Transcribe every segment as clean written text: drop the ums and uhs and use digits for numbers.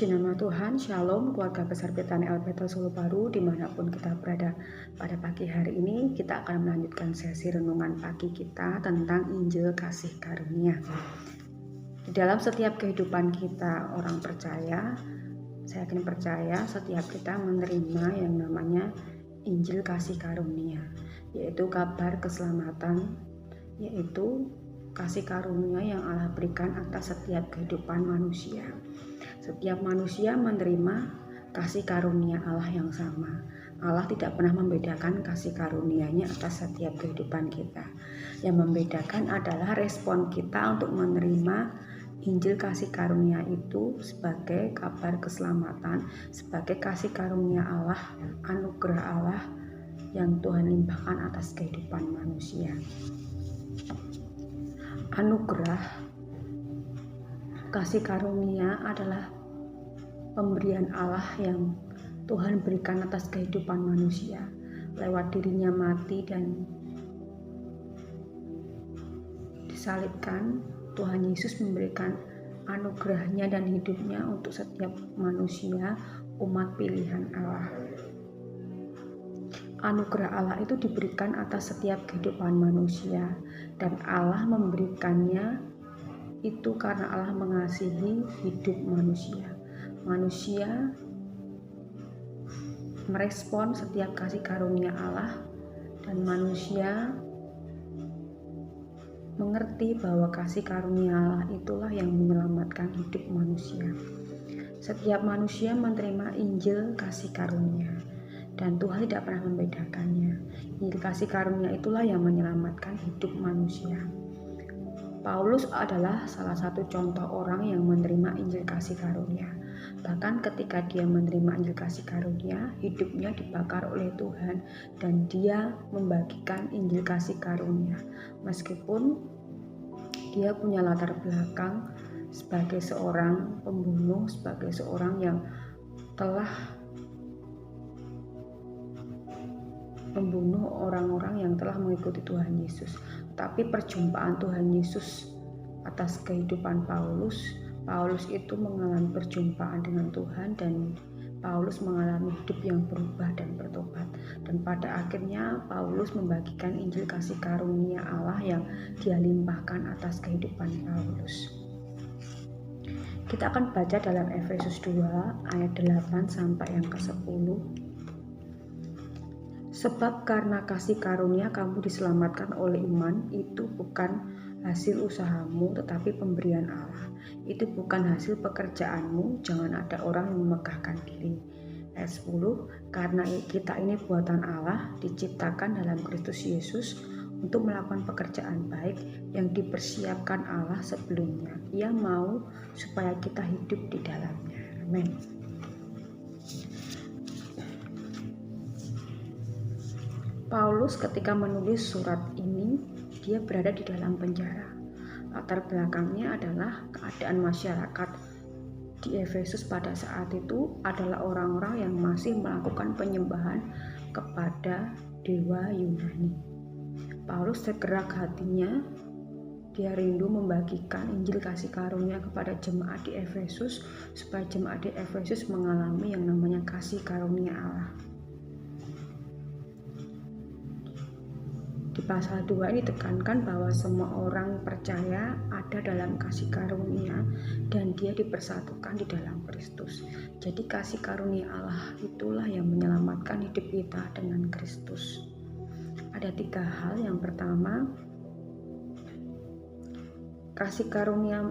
Puji nama Tuhan, Shalom keluarga besar Betani Alberta Solo Baru dimanapun kita berada. Pada pagi hari ini kita akan melanjutkan sesi renungan pagi kita tentang Injil Kasih Karunia. Di dalam setiap kehidupan kita orang percaya, saya yakin percaya setiap kita menerima yang namanya Injil Kasih Karunia, yaitu kabar keselamatan, yaitu kasih karunia yang Allah berikan atas setiap kehidupan manusia. Setiap manusia menerima kasih karunia Allah yang sama. Allah tidak pernah membedakan kasih karunia-Nya atas setiap kehidupan kita. Yang membedakan adalah respon kita untuk menerima Injil kasih karunia itu sebagai kabar keselamatan, sebagai kasih karunia Allah, anugerah Allah yang Tuhan limpahkan atas kehidupan manusia. Anugerah kasih karunia adalah pemberian Allah yang Tuhan berikan atas kehidupan manusia lewat dirinya mati dan disalibkan. Tuhan Yesus memberikan anugerahnya dan hidupnya untuk setiap manusia, umat pilihan Allah. Anugerah Allah itu diberikan atas setiap kehidupan manusia, dan Allah memberikannya itu karena Allah mengasihi hidup manusia. Manusia merespon setiap kasih karunia Allah, dan manusia mengerti bahwa kasih karunia Allah itulah yang menyelamatkan hidup manusia. Setiap manusia menerima Injil kasih karunia, dan Tuhan tidak pernah membedakannya. Injil kasih karunia itulah yang menyelamatkan hidup manusia. Paulus adalah salah satu contoh orang yang menerima Injil kasih karunia. Bahkan ketika dia menerima Injil kasih karunia, hidupnya dibakar oleh Tuhan dan dia membagikan Injil kasih karunia. Meskipun dia punya latar belakang sebagai seorang pembunuh, sebagai seorang yang telah membunuh orang-orang yang telah mengikuti Tuhan Yesus. Tapi perjumpaan Tuhan Yesus atas kehidupan Paulus itu mengalami perjumpaan dengan Tuhan, dan Paulus mengalami hidup yang berubah dan bertobat. Dan pada akhirnya Paulus membagikan Injil kasih karunia Allah yang dia limpahkan atas kehidupan Paulus. Kita akan baca dalam Efesus 2 ayat 8 sampai yang ke-10. Sebab karena kasih karunia kamu diselamatkan oleh iman, itu bukan hasil usahamu tetapi pemberian Allah. Itu bukan hasil pekerjaanmu, jangan ada orang yang memegahkan diri. Ayat 10, karena kita ini buatan Allah, diciptakan dalam Kristus Yesus untuk melakukan pekerjaan baik yang dipersiapkan Allah sebelumnya. Ia mau supaya kita hidup di dalamnya. Amin. Paulus ketika menulis surat ini, dia berada di dalam penjara. Latar belakangnya adalah keadaan masyarakat di Efesus pada saat itu adalah orang-orang yang masih melakukan penyembahan kepada dewa Yunani. Paulus tergerak hatinya, dia rindu membagikan Injil kasih karunia kepada jemaat di Efesus supaya jemaat di Efesus mengalami yang namanya kasih karunia Allah. Di pasal 2 ini ditekankan bahwa semua orang percaya ada dalam kasih karunia dan dia dipersatukan di dalam Kristus. Jadi kasih karunia Allah itulah yang menyelamatkan hidup kita dengan Kristus. Ada 3 hal. Yang pertama, kasih karunia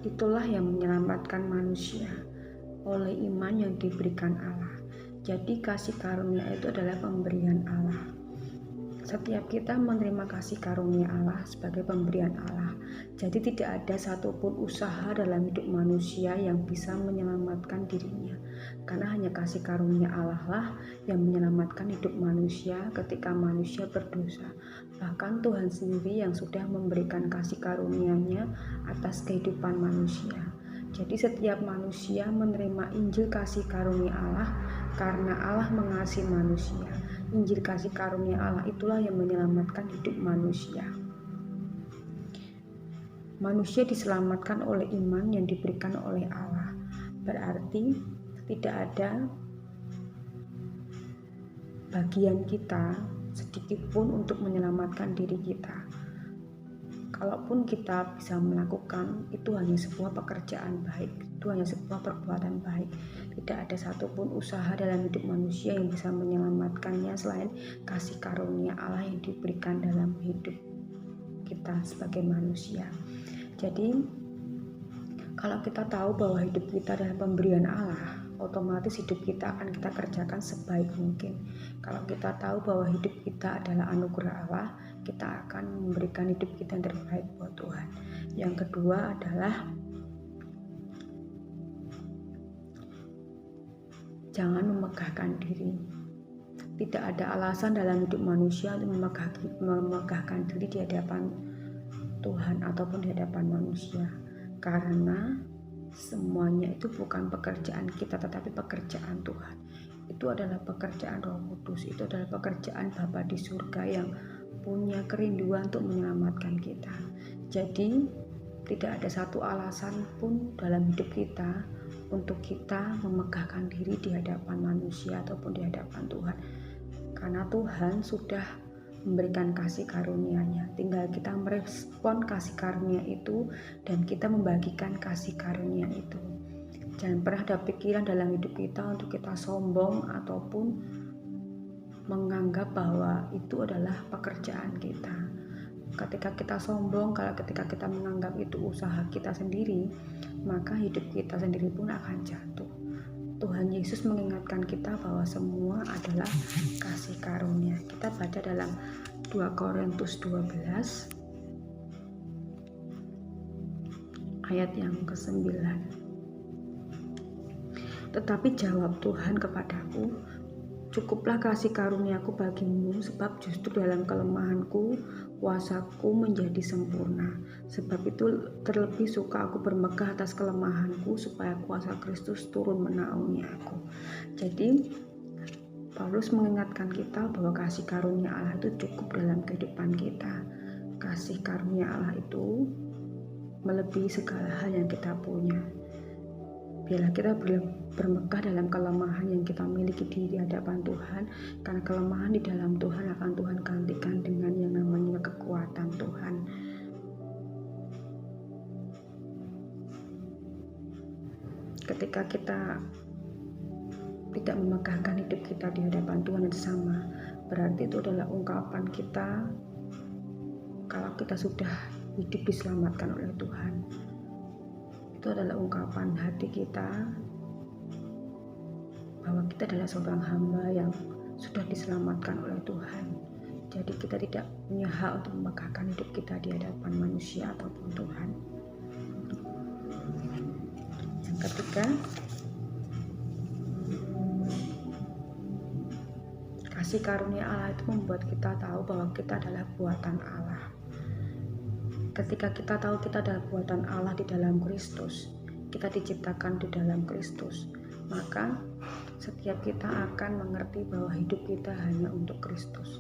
itulah yang menyelamatkan manusia oleh iman yang diberikan Allah. Jadi kasih karunia itu adalah pemberian Allah. Setiap kita menerima kasih karunia Allah sebagai pemberian Allah. Jadi tidak ada satupun usaha dalam hidup manusia yang bisa menyelamatkan dirinya. Karena hanya kasih karunia Allah lah yang menyelamatkan hidup manusia ketika manusia berdosa. Bahkan Tuhan sendiri yang sudah memberikan kasih karunia-Nya atas kehidupan manusia. Jadi setiap manusia menerima Injil kasih karunia Allah karena Allah mengasihi manusia. Injil kasih karunia Allah itulah yang menyelamatkan hidup manusia. Manusia diselamatkan oleh iman yang diberikan oleh Allah. berarti tidak ada bagian kita sedikit pun untuk menyelamatkan diri kita. Kalaupun kita bisa melakukan, itu hanya sebuah pekerjaan baik, itu hanya sebuah perbuatan baik. Tidak ada satupun usaha dalam hidup manusia yang bisa menyelamatkannya selain kasih karunia Allah yang diberikan dalam hidup kita sebagai manusia. Jadi kalau kita tahu bahwa hidup kita adalah pemberian Allah, otomatis hidup kita akan kita kerjakan sebaik mungkin. Kalau kita tahu bahwa hidup kita adalah anugerah Allah, kita akan memberikan hidup kita yang terbaik buat Tuhan. Yang kedua adalah jangan memegahkan diri. Tidak ada alasan dalam hidup manusia untuk memegahkan diri di hadapan Tuhan ataupun di hadapan manusia, karena semuanya itu bukan pekerjaan kita tetapi pekerjaan Tuhan. Itu adalah pekerjaan Roh Kudus, itu adalah pekerjaan Bapa di surga yang punya kerinduan untuk menyelamatkan kita. Jadi tidak ada satu alasan pun dalam hidup kita untuk kita memegahkan diri di hadapan manusia ataupun di hadapan Tuhan, karena Tuhan sudah memberikan kasih karunia-Nya. Tinggal kita merespon kasih karunia itu dan kita membagikan kasih karunia itu. Jangan pernah ada pikiran dalam hidup kita untuk kita sombong ataupun menganggap bahwa itu adalah pekerjaan kita. Ketika kita sombong, ketika kita menganggap itu usaha kita sendiri, maka hidup kita sendiri pun akan jatuh. Tuhan Yesus mengingatkan kita bahwa semua adalah kasih karunia. Kita baca dalam 2 Korintus 12 ayat yang ke-9. Tetapi jawab Tuhan kepadaku, cukuplah kasih karuniaku bagimu, sebab justru dalam kelemahanku kuasaku menjadi sempurna. Sebab itu terlebih suka aku bermegah atas kelemahanku, supaya kuasa Kristus turun menaungi aku. Jadi Paulus mengingatkan kita bahwa kasih karunia Allah itu cukup dalam kehidupan kita. Kasih karunia Allah itu melebihi segala hal yang kita punya. Biarlah kita bermegah dalam kelemahan yang kita miliki di hadapan Tuhan, karena kelemahan di dalam Tuhan akan Tuhan gantikan dengan yang namanya kekuatan Tuhan. Ketika kita tidak memegahkan hidup kita di hadapan Tuhan yang sama, berarti itu adalah ungkapan kita kalau kita sudah hidup diselamatkan oleh Tuhan. Itu adalah ungkapan hati kita bahwa kita adalah seorang hamba yang sudah diselamatkan oleh Tuhan. Jadi kita tidak punya hak untuk memegahkan hidup kita di hadapan manusia ataupun Tuhan. Yang ketiga, kasih karunia Allah itu membuat kita tahu bahwa kita adalah buatan Allah. Ketika kita tahu kita adalah buatan Allah di dalam Kristus, kita diciptakan di dalam Kristus, maka setiap kita akan mengerti bahwa hidup kita hanya untuk Kristus.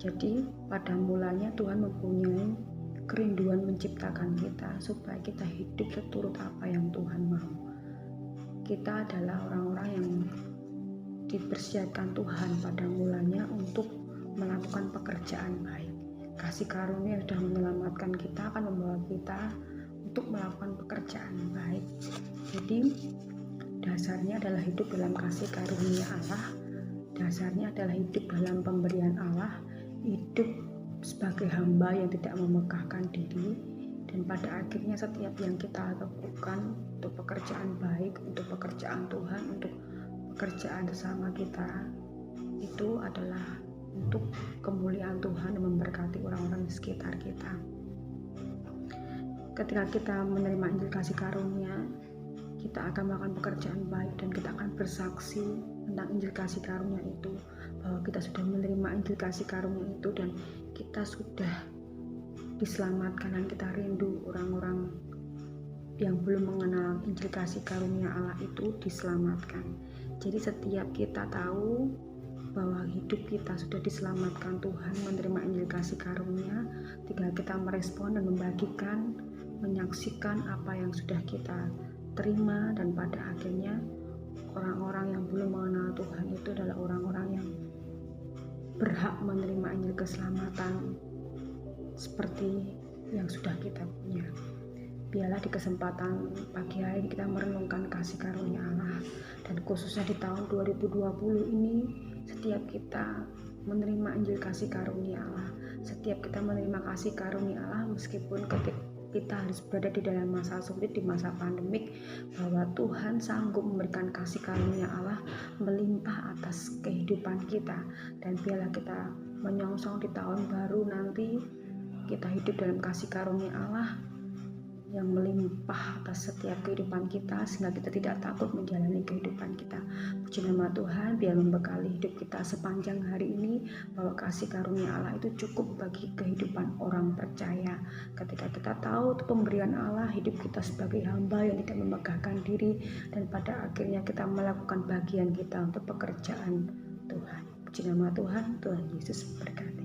Jadi pada mulanya Tuhan mempunyai kerinduan menciptakan kita supaya kita hidup seturut apa yang Tuhan mau. Kita adalah orang-orang yang dipersiapkan Tuhan pada mulanya untuk melakukan pekerjaan baik. Kasih karunia yang sudah menyelamatkan kita akan membawa kita untuk melakukan pekerjaan baik. Jadi dasarnya adalah hidup dalam kasih karunia Allah, dasarnya adalah hidup dalam pemberian Allah, hidup sebagai hamba yang tidak memegahkan diri, dan pada akhirnya setiap yang kita lakukan untuk pekerjaan baik, untuk pekerjaan Tuhan, untuk pekerjaan sesama kita, itu adalah untuk kemuliaan Tuhan dan memberkati orang-orang di sekitar kita. Ketika kita menerima Injil kasih karunia, kita akan melakukan pekerjaan baik dan kita akan bersaksi tentang Injil kasih karunia itu, bahwa kita sudah menerima Injil kasih karunia itu dan kita sudah diselamatkan, dan kita rindu orang-orang yang belum mengenal Injil kasih karunia Allah itu diselamatkan. Jadi setiap kita tahu bahwa hidup kita sudah diselamatkan Tuhan, menerima Injil kasih karunia, tinggal kita merespon dan membagikan, menyaksikan apa yang sudah kita terima, dan pada akhirnya orang-orang yang belum mengenal Tuhan itu adalah orang-orang yang berhak menerima Injil keselamatan seperti yang sudah kita punya. Biarlah di kesempatan pagi hari ini kita merenungkan kasih karunia Allah, dan khususnya di tahun 2020 ini setiap kita menerima Injil kasih karunia Allah, setiap kita menerima kasih karunia Allah meskipun ketika kita harus berada di dalam masa sulit, di masa pandemik, bahwa Tuhan sanggup memberikan kasih karunia Allah melimpah atas kehidupan kita. Dan biarlah kita menyongsong di tahun baru nanti kita hidup dalam kasih karunia Allah yang melimpah atas setiap kehidupan kita, sehingga kita tidak takut menjalani kehidupan kita. Puji nama Tuhan, biar membekali hidup kita sepanjang hari ini, bahwa kasih karunia Allah itu cukup bagi kehidupan orang percaya. Ketika kita tahu pemberian Allah, hidup kita sebagai hamba yang tidak memegahkan diri, dan pada akhirnya kita melakukan bagian kita untuk pekerjaan Tuhan. Puji nama Tuhan, Tuhan Yesus berkati.